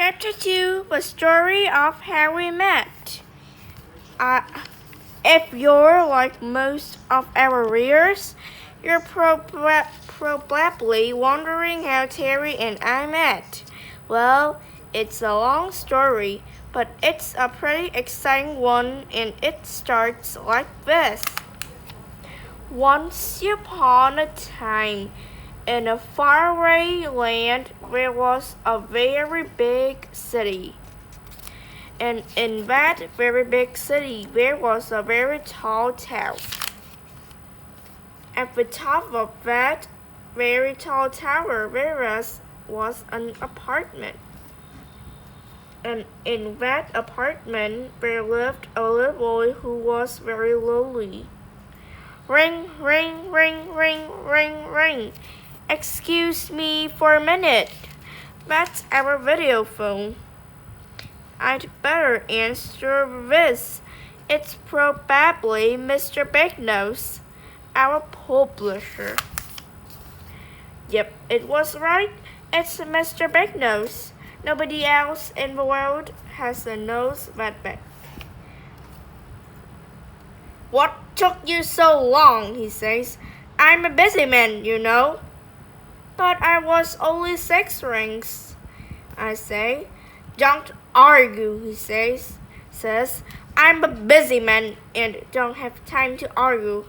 Chapter 2, The Story of How We Met. If you're like most of our readers, you're probably wondering how Terry and I met. Well, it's a long story, but it's a pretty exciting one, and it starts like this. Once upon a time, in a faraway land, there was a very big city. And in that very big city, there was a very tall tower. At the top of that very tall tower, there was an apartment. And in that apartment, there lived a little boy who was very lonely. Ring, ring, ring, ring, ring, ring. Excuse me for a minute. That's our video phone. I'd better answer this. It's probably Mr. Big Nose, our publisher. Yep, it was right. It's Mr. Big Nose. Nobody else in the world has a nose that big. What took you so long? He says. I'm a busy man, you know. But I was only 6 rings, I say. Don't argue, he says. I'm a busy man and don't have time to argue.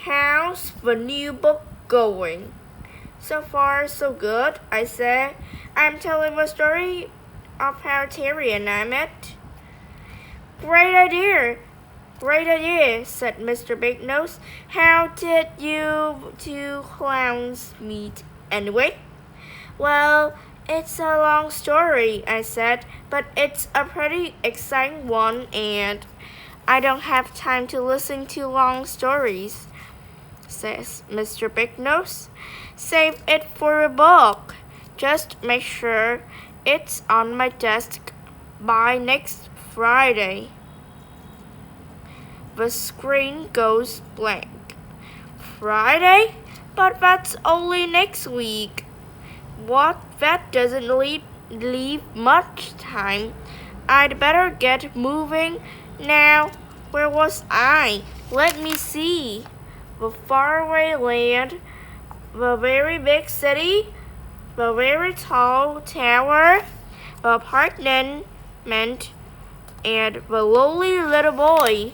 How's the new book going? So far, so good, I say. I'm telling the story of how Terry and I met. Great idea, said Mr. Big Nose. How did you 2 clowns meet anyway? Well, it's a long story, I said, but it's a pretty exciting one, and I don't have time to listen to long stories, says Mr. Big Nose. Save it for a book. Just make sure it's on my desk by next Friday. The screen goes blank. Friday? But that's only next week. What? That doesn't leave much time. I'd better get moving now. Where was I? Let me see. The faraway land, the very big city, the very tall tower, the apartment, and the lonely little boy.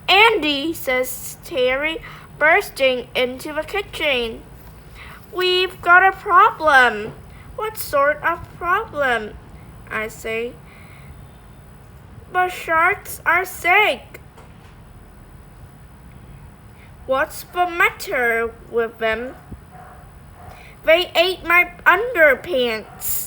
Andy, says Terry, bursting into the kitchen. We've got a problem. What sort of problem? I say. The sharks are sick. What's the matter with them? They ate my underpants.